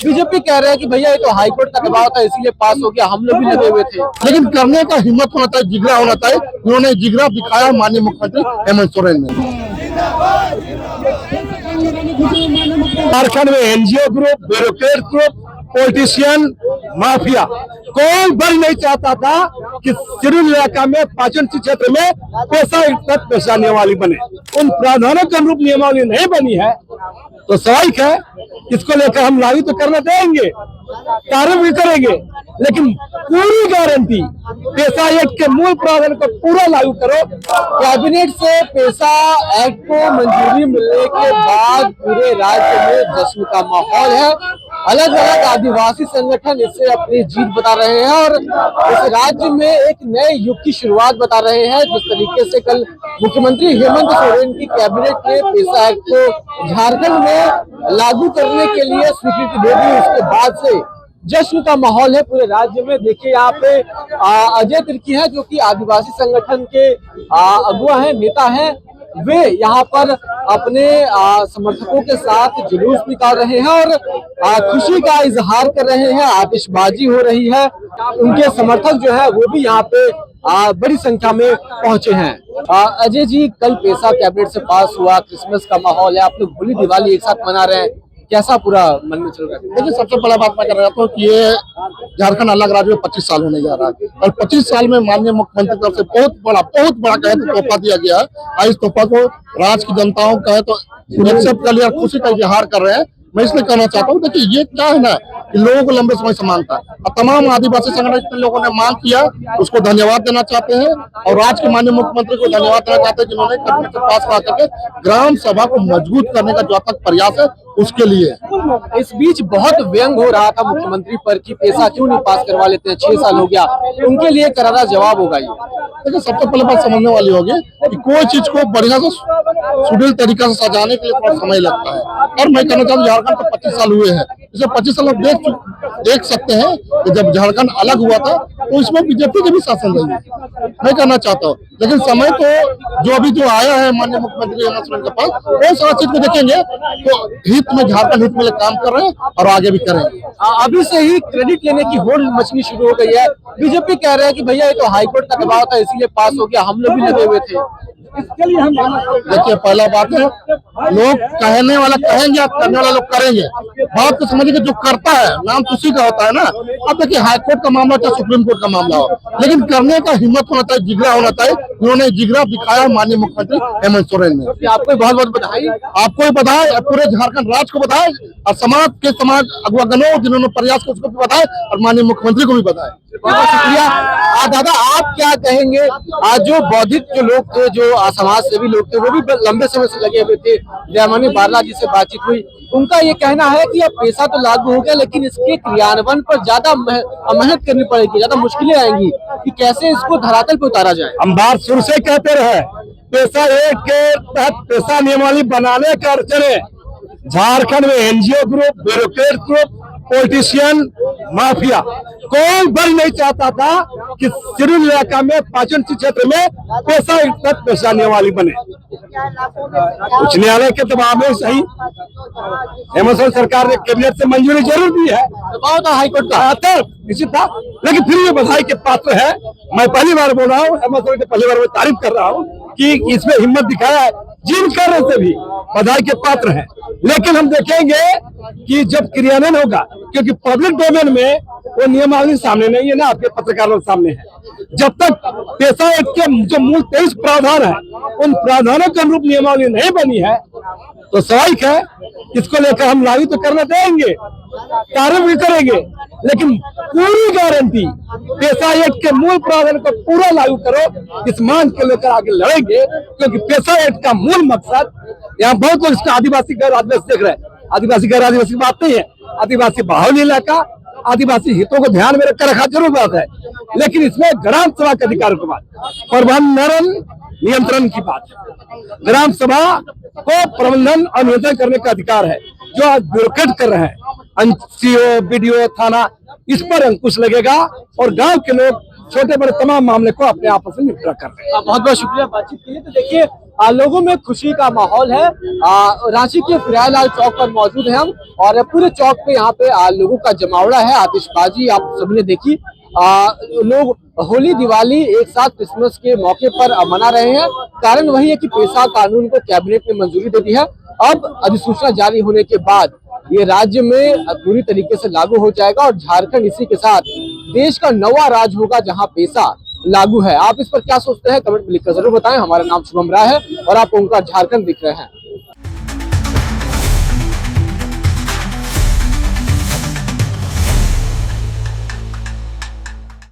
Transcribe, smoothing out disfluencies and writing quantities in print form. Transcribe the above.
BJP कह रहे हैं कि भैया ये तो हाईकोर्ट का दबाव था इसीलिए पास हो गया, हम लोग भी लगे हुए थे। लेकिन करने का हिम्मत होना चाहिए, जिगरा होना चाहिए। उन्होंने जिगरा दिखाया माननीय मुख्यमंत्री हेमंत सोरेन ने। झारखंड में NGO group, bureaucrat group, politician, mafia, कोई बल नहीं चाहता था कि सिविल इलाका में पाचन क्षेत्र में पेशा नियमावली बने। उन प्रावधानों के अनुरूप नियमावली नहीं बनी है तो स्वाभाविक है इसको लेकर हम लागू तो करना देंगे, कार्य भी करेंगे, लेकिन पूरी गारंटी पेशा एक्ट के मूल प्रावधान को पूरा लागू करो। कैबिनेट से पेशा एक्ट को मंजूरी मिलने के बाद पूरे राज्य में जश्न का माहौल है। अलग अलग आदिवासी संगठन इससे अपनी जीत बता रहे हैं और इस राज्य में एक नए युग की शुरुआत बता रहे हैं। जिस तरीके से कल मुख्यमंत्री हेमंत सोरेन की कैबिनेट ने पेशा एक्ट को झारखंड में लागू करने के लिए स्वीकृति दे दी, उसके बाद से जश्न का माहौल है पूरे राज्य में। देखिए यहाँ पे अजय तिर्की हैं जो कि आदिवासी संगठन के अगुआ हैं, नेता हैं। वे यहाँ पर अपने समर्थकों के साथ जुलूस निकाल रहे हैं और खुशी का इजहार कर रहे हैं, आतिशबाजी हो रही है। उनके समर्थक जो है वो भी यहाँ पे बड़ी संख्या में पहुंचे हैं। अजय जी, कल पेशा कैबिनेट से पास हुआ, क्रिसमस का माहौल है, आप लोग होली दिवाली एक साथ मना रहे हैं, कैसा पूरा मन में चल रहा है? देखिए, सबसे बड़ा बात मैं कर रहा था कि ये झारखंड अलग राज्य में 25 साल होने जा रहा है और 25 साल में माननीय मुख्यमंत्री की तरफ से बहुत बड़ा कहे तो तोहफा दिया गया है। और इस तोहफा को राज्य की जनताओं कहे तो एक्सेप्ट कर लिया, खुशी का इजहार कर रहे हैं। मैं इसलिए कहना चाहता हूँ, देखिए ये क्या है ना कि लोगों को लंबे समय से मांग था और तमाम आदिवासी संगठन लोगों ने मांग किया, उसको धन्यवाद देना चाहते हैं और राज्य के माननीय मुख्यमंत्री को धन्यवाद देना चाहते हैं जिन्होंने कैबिनेट से पास करा करके ग्राम सभा को मजबूत करने का जो तक प्रयास है उसके लिए। इस बीच बहुत व्यंग हो रहा था मुख्यमंत्री पर कि पेशा क्यों नहीं पास करवा लेते हैं, 6 साल हो गया, उनके लिए करारा जवाब होगा ये। देखिए, सबसे पहले बात समझने वाली होगी कि कोई चीज को बढ़िया से सुडील तरीका से सजाने के लिए थोड़ा समय लगता है और मैं कहना चाहूँ झारखंड को 25 साल हुए हैं। इसे 25 साल देख सकते हैं कि जब झारखंड अलग हुआ था तो इसमें बीजेपी के भी शासन रही है, मैं कहना चाहता हूँ। लेकिन समय तो जो अभी जो आया है माननीय मुख्यमंत्री हेमंत सोरेन के पास, वो सारा चीज को देखेंगे तो हित में, झारखंड हित में काम कर रहे हैं और आगे भी करेंगे। अभी से ही क्रेडिट लेने की होड़ मचनी शुरू हो गई है। बीजेपी कह रहे हैं कि भैया ये तो हाईकोर्ट का दबाव था इसीलिए पास हो गया, हम लोग भी लगे हुए थे। इसके लिए हम देखिए, पहला बात है लोग कहने वाला कहेंगे, करने वाला लोग करेंगे। बात को समझिए, जो करता है नाम उसी का होता है ना। अब देखिए, हाईकोर्ट का मामला चाहे सुप्रीम कोर्ट का मामला हो, लेकिन करने का हिम्मत होना चाहिए, जिगरा होना चाहिए। उन्होंने जिगरा दिखाया माननीय मुख्यमंत्री हेमंत सोरेन ने। आपको बहुत बहुत बधाई। आपको भी बधाई और पूरे झारखंड राज्य को बधाई और समाज अगुवागनों जिन्होंने प्रयास किया उसको भी बधाई और माननीय मुख्यमंत्री को भी बधाई। बहुत शुक्रिया। दादा, आप क्या कहेंगे? आज जो बौद्धिक जो लोग थे, जो समाज सेवी लोग थे, वो भी लंबे समय से लगे हुए थे। जयमानी बारला जी से बातचीत हुई, उनका ये कहना है कि अब पेशा तो लागू हो गया लेकिन इसके क्रियान्वयन पर ज्यादा मेहनत करनी पड़ेगी, ज्यादा मुश्किलें आएंगी कि कैसे इसको धरातल पर उतारा जाए। हम बात शुरू से कहते रहे, पेशा एक्ट के तहत पेशा नियमावली बनाने का अड़चने झारखंड में NGO group, bureaucrat group, politician, mafia, कोई बल नहीं चाहता था कि सिविल इलाका में पाचन क्षेत्र में पेशा नियमावली बने। उच्च न्यायालय के दबाव में सही हेमंत सोरेन सरकार ने कैबिनेट से मंजूरी जरूर दी है, दबाव था हाईकोर्ट का निश्चित था, लेकिन फिर ये बधाई के पात्र है। मैं पहली बार बोल रहा हूँ, हेमंत सोरेन की पहली बार मैं तारीफ कर रहा हूँ कि इसमें हिम्मत दिखाया है, जिन कारण से भी बधाई के पात्र हैं। लेकिन हम देखेंगे कि जब क्रियान्वयन होगा, क्योंकि पब्लिक डोमेन में वो नियमावली सामने नहीं है ना, आपके पत्रकारों के सामने है। जब तक पेशा एक्ट के जो मूल 23 प्रावधान है उन प्रावधानों के अनुरूप नियमावली नहीं बनी है तो स्वाभाविक है इसको लेकर हम लागू तो करना देंगे, कार्य भी करेंगे, लेकिन पूरी गारंटी पेशा एक्ट के मूल प्रावधान को पूरा लागू करो, इस मांग को लेकर आगे लड़ेंगे। क्योंकि पेशा एक्ट का मूल मकसद, यहाँ बहुत लोग इसका आदिवासी गैर आदिवासी देख रहे हैं, आदिवासी गैर आदिवासी की बात नहीं है, आदिवासी बाहुल्य इलाका, आदिवासी हितों को ध्यान में रखकर रखा जरूर बात है, लेकिन इसमें ग्राम सभा के अधिकार की बात, प्रबंधन नियंत्रण की बात है। ग्राम सभा को प्रबंधन और नियंत्रण करने का अधिकार है, जो आज ब्यूरोक्रेट कर रहे हैं, सीओ, बीडीओ, थाना, इस पर अंकुश लगेगा और गांव के लोग छोटे बड़े तमाम मामले को अपने आपस में निपटा कर रहे हैं। बहुत बहुत शुक्रिया बातचीत के लिए। तो देखिए, लोगों में खुशी का माहौल है। रांची के फिरायलाल चौक पर मौजूद हैं हम और पूरे चौक पे यहाँ पे लोगों का जमावड़ा है। आतिशबाजी आप सबने देखी। लोग होली दिवाली एक साथ क्रिसमस के मौके पर मना रहे हैं। कारण वही है कि पेशा कानून को कैबिनेट ने मंजूरी दे दी है। अब अधिसूचना जारी होने के बाद ये राज्य में पूरी तरीके से लागू हो जाएगा और झारखंड इसी के साथ देश का नवा राज्य होगा जहां पेशा लागू है। आप इस पर क्या सोचते हैं कमेंट में लिखकर जरूर बताएं। हमारा नाम शुभम राय है और आप ओंकार झारखंड दिख रहे हैं।